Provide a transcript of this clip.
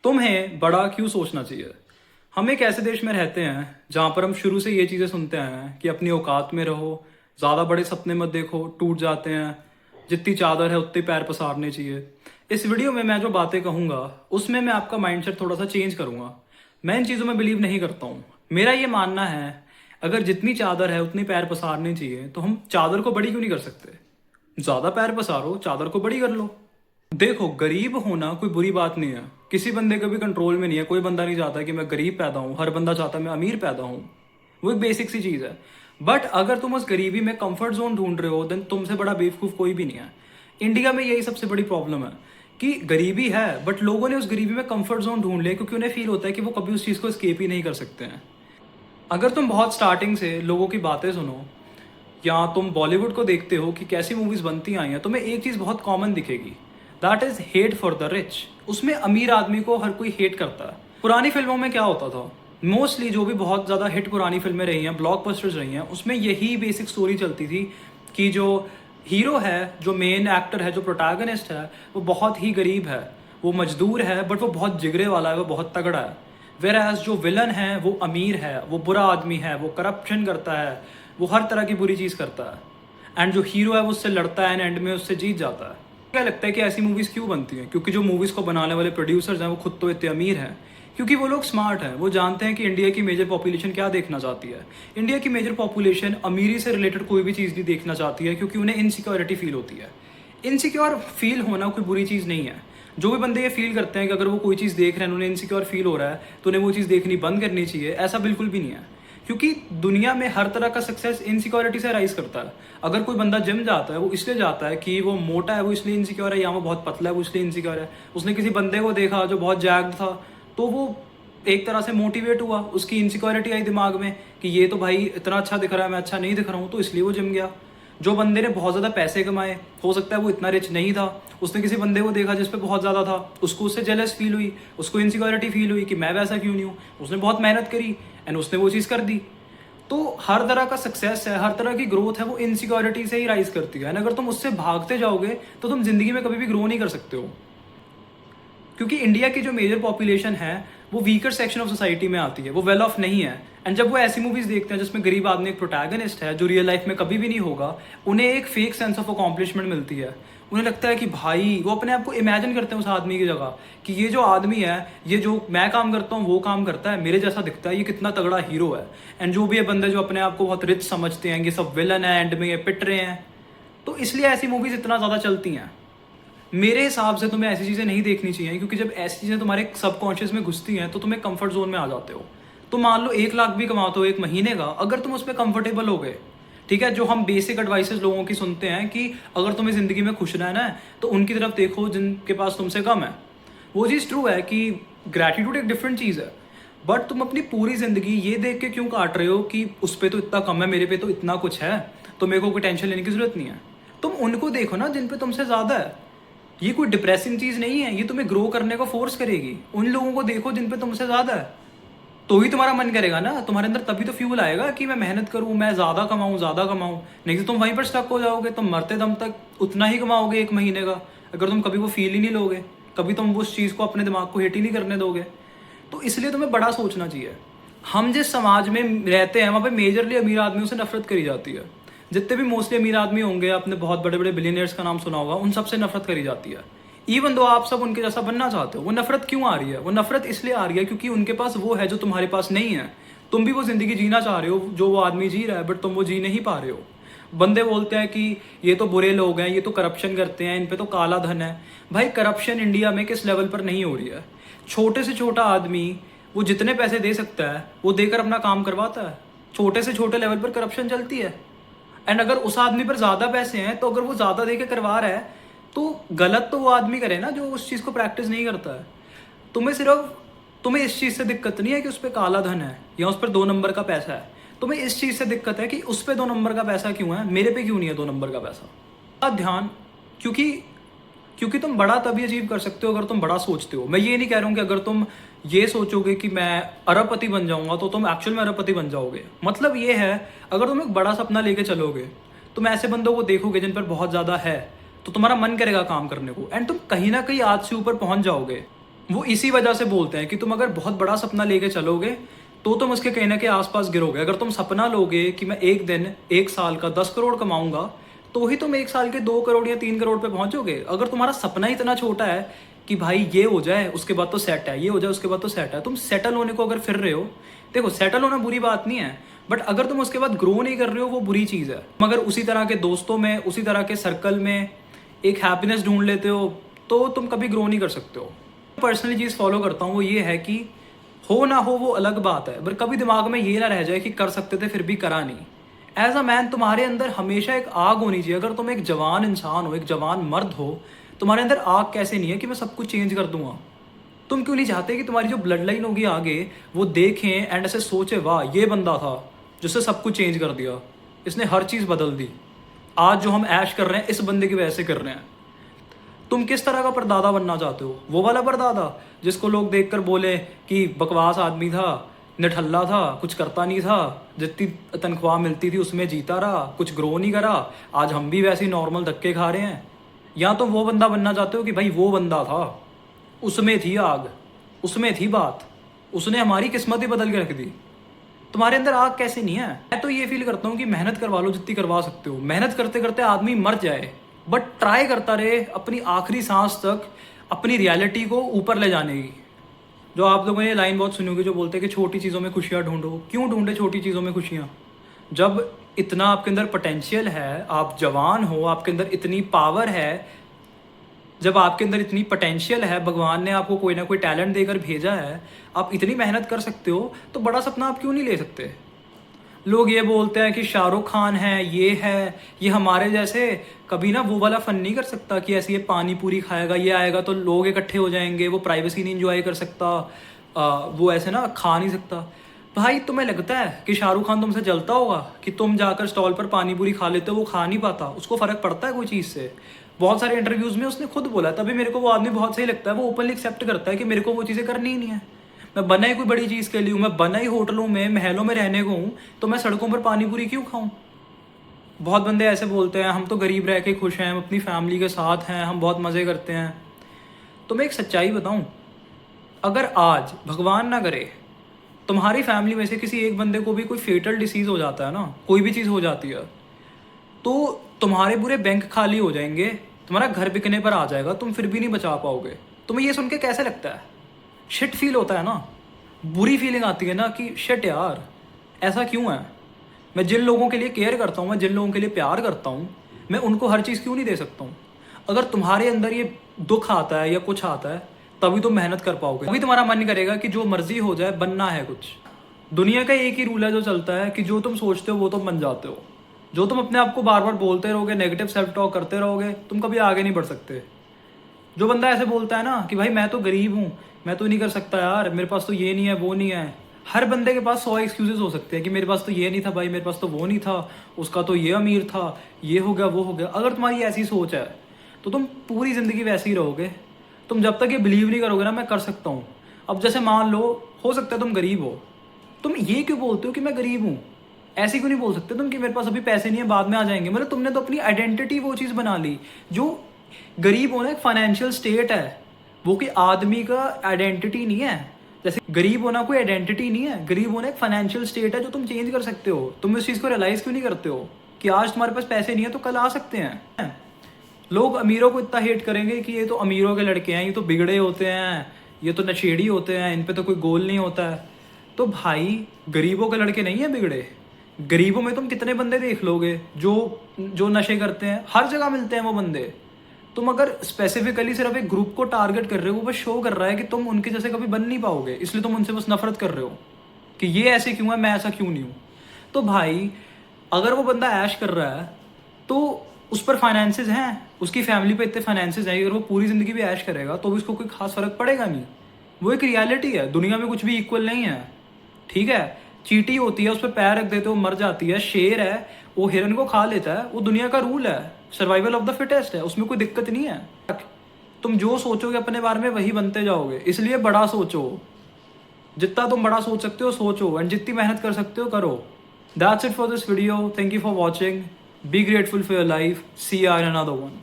तुम्हें बड़ा क्यों सोचना चाहिए। हम एक ऐसे देश में रहते हैं जहाँ पर हम शुरू से ये चीज़ें सुनते हैं कि अपनी औकात में रहो, ज़्यादा बड़े सपने मत देखो, टूट जाते हैं, जितनी चादर है उतने पैर पसारने चाहिए। इस वीडियो में मैं जो बातें कहूँगा उसमें मैं आपका माइंडसेट थोड़ा सा चेंज करूँगा। मैं इन चीज़ों में बिलीव नहीं करता हूँ। मेरा ये मानना है अगर जितनी चादर है उतनी पैर पसारनी चाहिए, तो हम चादर को बड़ी क्यों नहीं कर सकते। ज़्यादा पैर पसारो, चादर को बड़ी कर लो। देखो, गरीब होना कोई बुरी बात नहीं है। किसी बंदे का भी कंट्रोल में नहीं है। कोई बंदा नहीं चाहता कि मैं गरीब पैदा हूँ, हर बंदा चाहता है मैं अमीर पैदा हूँ। वो एक बेसिक सी चीज़ है। बट अगर तुम उस गरीबी में कंफर्ट जोन ढूंढ रहे हो, देन तुमसे बड़ा बेवकूफ़ कोई भी नहीं है। इंडिया में यही सबसे बड़ी प्रॉब्लम है कि गरीबी है बट लोगों ने उस गरीबी में कंफर्ट जोन ढूंढ लिया, क्योंकि उन्हें फील होता है कि वो कभी उस चीज़ को स्केप ही नहीं कर सकते हैं। अगर तुम बहुत स्टार्टिंग से लोगों की बातें सुनो या तुम बॉलीवुड को देखते हो कि कैसी मूवीज बनती आई हैं, तुम्हें एक चीज़ बहुत कॉमन दिखेगी, that is hate for the rich. उसमें अमीर आदमी को हर कोई हेट करता है। पुरानी फिल्मों में क्या होता था, मोस्टली जो भी बहुत ज़्यादा हिट पुरानी फिल्में रही हैं, ब्लॉकबस्टर्स रही हैं, उसमें यही बेसिक स्टोरी चलती थी कि जो हीरो है, जो मेन एक्टर है, जो प्रोटैगनिस्ट है, वो बहुत ही गरीब है, वो मजदूर है, बट वो बहुत जिगरे वाला है, वो बहुत तगड़ा है। वेर एज जो विलन है वो अमीर है, वो बुरा आदमी है, वो करप्शन करता है, वो हर तरह की बुरी चीज़ करता है। एंड जो हीरो है वो उससे लड़ता है एंड एंड में उससे जीत जाता है। क्या लगता है कि ऐसी मूवीज़ क्यों बनती हैं? क्योंकि जो मूवीज़ को बनाने वाले प्रोड्यूसर्स हैं वो खुद तो इतने अमीर हैं, क्योंकि वो लोग स्मार्ट हैं। वो जानते हैं कि इंडिया की मेजर पॉपुलेशन क्या देखना चाहती है। इंडिया की मेजर पॉपुलेशन अमीरी से रिलेटेड कोई भी चीज़ नहीं देखना चाहती है, क्योंकि उन्हें इनसिक्योरिटी फील होती है। इनसिक्योर फील होना कोई बुरी चीज़ नहीं है। जो भी बंदे ये फील करते हैं कि अगर वो कोई चीज़ देख रहे हैं, उन्हें इनसिक्योर फील हो रहा है, तो उन्हें वो चीज़ देखनी बंद करनी चाहिए, ऐसा बिल्कुल भी नहीं है। क्योंकि दुनिया में हर तरह का सक्सेस इनसिक्योरिटी से राइज करता है। अगर कोई बंदा जिम जाता है, वो इसलिए जाता है कि वो मोटा है, वो इसलिए इनसिक्योर है, या वो बहुत पतला है, वो इसलिए इनसिक्योर है। उसने किसी बंदे को देखा जो बहुत जैक्ड था, तो वो एक तरह से मोटिवेट हुआ, उसकी इनसिक्योरिटी आई दिमाग में कि ये तो भाई इतना अच्छा दिख रहा है, मैं अच्छा नहीं दिख रहा हूँ, तो इसलिए वो जिम गया। जो बंदे ने बहुत ज़्यादा पैसे कमाए, हो सकता है वो इतना रिच नहीं था, उसने किसी बंदे को देखा जिस पे बहुत ज़्यादा था, उसको उससे जेलस फील हुई, उसको इनसिक्योरिटी फील हुई कि मैं वैसा क्यों नहीं हूँ। उसने बहुत मेहनत करी एंड उसने वो चीज़ कर दी। तो हर तरह का सक्सेस है, हर तरह की ग्रोथ है, वो इनसिक्योरिटी से ही राइज करती है। एंड अगर तुम उससे भागते जाओगे तो तुम जिंदगी में कभी भी ग्रो नहीं कर सकते हो। क्योंकि इंडिया की जो मेजर पॉपुलेशन है वो वीकर सेक्शन ऑफ सोसाइटी में आती है, वो वेल ऑफ नहीं है। एंड जब वो ऐसी मूवीज देखते हैं जिसमें गरीब आदमी एक प्रोटैगनिस्ट है जो रियल लाइफ में कभी भी नहीं होगा, उन्हें एक फेक सेंस ऑफ अकॉम्प्लिशमेंट मिलती है। उन्हें लगता है कि भाई, वो अपने आप को इमेजिन करते हैं उस आदमी की जगह कि ये जो आदमी है, ये जो मैं काम करता हूँ वो काम करता है, मेरे जैसा दिखता है, ये कितना तगड़ा हीरो है। एंड जो भी ये बंदे जो अपने आप को बहुत रिच समझते हैं, ये सब विलन है, एंड में ये पिट रहे हैं। तो इसलिए ऐसी मूवीज इतना ज़्यादा चलती हैं। मेरे हिसाब से तुम्हें ऐसी चीज़ें नहीं देखनी चाहिए, क्योंकि जब ऐसी चीज़ें तुम्हारे सबकॉन्शियस में घुसती हैं तो तुम्हें कंफर्ट जोन में आ जाते हो। तो मान लो 1 लाख भी कमाते हो एक महीने का, अगर तुम उसमें कंफर्टेबल हो गए, ठीक है, जो हम बेसिक एडवाइसेस लोगों की सुनते हैं कि अगर तुम्हें ज़िंदगी में खुश रहना है तो उनकी तरफ देखो जिनके पास तुमसे कम है। वो चीज़ ट्रू है कि ग्रैटिट्यूड एक डिफरेंट चीज़ है, बट तुम अपनी पूरी ज़िंदगी ये देख के क्यों काट रहे हो कि उस पर तो इतना कम है, मेरे पे तो इतना कुछ है, तो मेरे को कोई टेंशन लेने की ज़रूरत नहीं है। तुम उनको देखो ना जिन पे तुमसे ज़्यादा है। ये कोई डिप्रेसिंग चीज़ नहीं है, ये तुम्हें ग्रो करने को फोर्स करेगी। उन लोगों को देखो जिन पे तुमसे ज़्यादा है, तो ही तुम्हारा मन करेगा ना, तुम्हारे अंदर तभी तो फ्यूल आएगा कि मैं मेहनत करूँ, मैं ज़्यादा कमाऊँ, ज़्यादा कमाऊँ। नहीं तो तुम वहीं पर स्टक हो जाओगे, तुम मरते दम तक उतना ही कमाओगे एक महीने का, अगर तुम कभी वो फील ही नहीं लोगे, कभी तुम उस चीज़ को अपने दिमाग को हिट ही नहीं करने दोगे। तो इसलिए तुम्हें बड़ा सोचना चाहिए। हम जिस समाज में रहते हैं वहाँ पे मेजरली अमीर आदमियों से नफरत करी जाती है। जितने भी मोस्टली अमीर आदमी होंगे, आपने बहुत बड़े बड़े बिलियनियर्स का नाम सुना होगा, उन सबसे नफरत करी जाती है। इवन दो आप सब उनके जैसा बनना चाहते हो। वो नफरत क्यों आ रही है? वो नफरत इसलिए आ रही है क्योंकि उनके पास वो है जो तुम्हारे पास नहीं है। तुम भी वो जिंदगी जीना चाह रहे हो जो वो आदमी जी रहा है, बट तुम वो जी नहीं पा रहे हो। बंदे बोलते हैं कि ये तो बुरे लोग हैं, ये तो करप्शन करते हैं, इन पे तो काला धन है। भाई, करप्शन इंडिया में किस लेवल पर नहीं हो रही है? छोटे से छोटा आदमी वो जितने पैसे दे सकता है वो देकर अपना काम करवाता है। छोटे से छोटे लेवल पर करप्शन चलती है। एंड अगर उस आदमी पर ज्यादा पैसे हैं, तो अगर वो ज्यादा देके करवा रहा है, तो गलत तो वो आदमी करे ना जो उस चीज को प्रैक्टिस नहीं करता है। तुम्हें इस चीज से दिक्कत नहीं है कि उस पर काला धन है या उस पर 2 नंबर का पैसा है। तुम्हें इस चीज से दिक्कत है कि उस पर 2 नंबर का पैसा क्यों है, मेरे पे क्यों नहीं है 2 नंबर का पैसा। ध्यान, क्योंकि क्योंकि तुम बड़ा तभी अचीव कर सकते हो अगर तुम बड़ा सोचते हो। मैं ये नहीं कह रहा हूँ कि अगर तुम ये सोचोगे कि मैं अरबपति बन जाऊंगा तो तुम एक्चुअल में अरबपति बन जाओगे। मतलब ये है, अगर तुम एक बड़ा सपना लेके चलोगे, तुम ऐसे बंदों को देखोगे जिन पर बहुत ज़्यादा है, तो तुम्हारा मन करेगा काम करने को, एंड तुम कहीं ना कहीं आज से ऊपर पहुंच जाओगे। वो इसी वजह से बोलते हैं कि तुम अगर बहुत बड़ा सपना लेके चलोगे तो तुम उसके कहीं ना कहीं आसपास गिरोगे। अगर तुम सपना लोगे कि मैं एक दिन 1 साल का 10 करोड़ कमाऊंगा, तो ही तुम 1 साल के 2 करोड़ या 3 करोड़ पे पहुंचोगे। अगर तुम्हारा सपना ही इतना छोटा है कि भाई ये हो जाए उसके बाद तो सेट है, ये हो जाए उसके बाद तो सेट है, तुम सेटल होने को अगर फिर रहे हो, देखो सेटल होना बुरी बात नहीं है, बट अगर तुम उसके बाद ग्रो नहीं कर रहे हो वो बुरी चीज़ है। तुम अगर उसी तरह के दोस्तों में, उसी तरह के सर्कल में एक हैप्पीनेस ढूंढ लेते हो तो तुम कभी ग्रो नहीं कर सकते हो। पर्सनली चीज़ फॉलो करता हूँ वो ये है कि हो ना हो वो अलग बात है, पर कभी दिमाग में ये ना रह जाए कि कर सकते थे फिर भी करा नहीं। एज अ मैन तुम्हारे अंदर हमेशा एक आग होनी चाहिए। अगर तुम एक जवान इंसान हो, एक जवान मर्द हो, तुम्हारे अंदर आग कैसे नहीं है कि मैं सब कुछ चेंज कर दूंगा। तुम क्यों नहीं चाहते कि तुम्हारी जो ब्लड लाइन होगी आगे वो देखें एंड ऐसे सोचे वाह ये बंदा था जिससे सब कुछ चेंज कर दिया, इसने हर चीज़ बदल दी, आज जो हम ऐश कर रहे हैं इस बंदे की वजह से कर रहे हैं। तुम किस तरह का परदादा बनना चाहते हो? वो वाला परदादा जिसको लोग देखकर बोले कि बकवास आदमी था, निठल्ला था, कुछ करता नहीं था, जितनी तनख्वाह मिलती थी उसमें जीता रहा, कुछ ग्रो नहीं करा, आज हम भी वैसे ही नॉर्मल धक्के खा रहे हैं? या तो वो बंदा बनना चाहते हो कि भाई वो बंदा था, उसमें थी आग, उसमें थी बात, उसने हमारी किस्मत ही बदल के रख दी। तुम्हारे अंदर आग कैसे नहीं है? मैं तो ये फील करता हूँ कि मेहनत करवा लो जितनी करवा सकते हो। मेहनत करते करते आदमी मर जाए, बट ट्राई करता रहे अपनी आखिरी सांस तक अपनी रियलिटी को ऊपर ले जाने की। जो आप लोगों ने ये लाइन बहुत सुनी होगी जो बोलते हैं कि छोटी चीज़ों में खुशियाँ ढूंढो। क्यों ढूंढे छोटी चीज़ों में खुशियाँ? जब इतना आपके अंदर पोटेंशियल है, आप जवान हो, आपके अंदर इतनी पावर है, जब आपके अंदर इतनी पोटेंशियल है, भगवान ने आपको कोई ना कोई टैलेंट देकर भेजा है, आप इतनी मेहनत कर सकते हो, तो बड़ा सपना आप क्यों नहीं ले सकते? लोग ये बोलते हैं कि शाहरुख खान है, ये हमारे जैसे कभी ना वो वाला फन नहीं कर सकता कि ऐसे ये पानी पूरी खाएगा, ये आएगा तो लोग इकट्ठे हो जाएंगे, वो प्राइवेसी नहीं इंजॉय कर सकता, वो ऐसे ना खा नहीं सकता। भाई तुम्हें लगता है कि शाहरुख खान तुमसे जलता होगा कि तुम जाकर स्टॉल पर पानी पूरी खा लेते हो, वो खा नहीं पाता, उसको फर्क पड़ता है कोई चीज़ से? बहुत सारे इंटरव्यूज में उसने खुद बोला, तभी मेरे को वो आदमी बहुत सही लगता है। वो ओपनली एक्सेप्ट करता है कि मेरे को वो चीज़ें करनी ही नहीं है। मैं बना ही कोई बड़ी चीज़ के लिए हूँ, मैं बना ही होटलों में महलों में रहने को हूँ, तो मैं सड़कों पर पानी पूरी क्यों खाऊं? बहुत बंदे ऐसे बोलते हैं हम तो गरीब रह के खुश हैं, हम अपनी फैमिली के साथ हैं, हम बहुत मज़े करते हैं। तो मैं एक सच्चाई बताऊं, अगर आज भगवान ना करे तुम्हारी फैमिली में से किसी एक बंदे को भी कोई फेटल डिसीज हो जाता है ना, कोई भी चीज़ हो जाती है, तो तुम्हारे पूरे बैंक खाली हो जाएंगे, तुम्हारा घर बिकने पर आ जाएगा, तुम फिर भी नहीं बचा पाओगे। तुम्हें ये सुन के कैसे लगता है? शिट फील होता है ना, बुरी फीलिंग आती है ना कि शिट यार ऐसा क्यों है? मैं जिन लोगों के लिए केयर करता हूँ, मैं जिन लोगों के लिए प्यार करता हूँ, मैं उनको हर चीज़ क्यों नहीं दे सकता हूँ? अगर तुम्हारे अंदर ये दुख आता है या कुछ आता है तभी तुम मेहनत कर पाओगे, तभी तुम्हारा मन करेगा कि जो मर्जी हो जाए बनना है कुछ। दुनिया का एक ही रूल है जो चलता है कि जो तुम सोचते हो वो तुम बन जाते हो। जो तुम अपने आप को बार बार बोलते रहोगे, नेगेटिव सेल्फ टॉक करते रहोगे, तुम कभी आगे नहीं बढ़ सकते। जो बंदा ऐसे बोलता है ना कि भाई मैं तो गरीब हूँ, मैं तो नहीं कर सकता यार, मेरे पास तो ये नहीं है वो नहीं है, हर बंदे के पास 100 एक्सक्यूजेस हो सकते हैं कि मेरे पास तो ये नहीं था भाई, मेरे पास तो वो नहीं था, उसका तो ये अमीर था, ये हो गया वो हो गया। अगर तुम्हारी ऐसी सोच है तो तुम पूरी ज़िंदगी वैसे ही रहोगे। तुम जब तक ये बिलीव नहीं करोगे ना मैं कर सकता हूँ। अब जैसे मान लो हो सकता है तुम गरीब हो, तुम ये क्यों बोलते हो कि मैं गरीब हूँ? ऐसे क्यों नहीं बोल सकते तुम कि मेरे पास अभी पैसे नहीं है बाद में आ जाएंगे? मतलब तुमने तो अपनी आइडेंटिटी वो चीज़ बना ली। जो गरीब होना एक फाइनेंशियल स्टेट है, वो कि आदमी का आइडेंटिटी नहीं है। जैसे गरीब होना कोई आइडेंटिटी नहीं है, गरीब होना एक फाइनेंशियल स्टेट है जो तुम चेंज कर सकते हो। तुम इस चीज़ को रियलाइज़ क्यों नहीं करते हो कि आज तुम्हारे पास पैसे नहीं है तो कल आ सकते हैं। लोग अमीरों को इतना हेट करेंगे कि ये तो अमीरों के लड़के हैं, ये तो बिगड़े होते हैं, ये तो नशेड़ी होते हैं, इन पे तो कोई गोल नहीं होता है। तो भाई गरीबों के लड़के नहीं है बिगड़े। गरीबों में तुम कितने बंदे देख लोगे जो जो नशे करते हैं, हर जगह मिलते हैं वो बंदे। तुम अगर स्पेसिफिकली सिर्फ एक ग्रुप को टारगेट कर रहे हो, वो बस शो कर रहा है कि तुम उनके जैसे कभी बन नहीं पाओगे, इसलिए तुम उनसे बस नफरत कर रहे हो कि ये ऐसे क्यों है, मैं ऐसा क्यों नहीं हूँ। तो भाई अगर वो बंदा ऐश कर रहा है तो उस पर फाइनेंसेस हैं, उसकी फैमिली पे इतने फाइनेंसेस हैं, अगर वो पूरी ज़िंदगी भी ऐश करेगा तो भी उसको कोई खास फर्क पड़ेगा नहीं। वो एक रियलिटी है, दुनिया में कुछ भी इक्वल नहीं है। ठीक है, चींटी होती है, उस पर पैर रख देते हो मर जाती है। शेर है, वो हिरन को खा लेता है, वो दुनिया का रूल है, सर्वाइवल ऑफ द फिटेस्ट है, उसमें कोई दिक्कत नहीं है। तुम जो सोचोगे अपने बारे में वही बनते जाओगे, इसलिए बड़ा सोचो। जितना तुम बड़ा सोच सकते हो सोचो, एंड जितनी मेहनत कर सकते हो करो। That's it for this video. Thank you for watching. Be grateful for your life. See you in another one.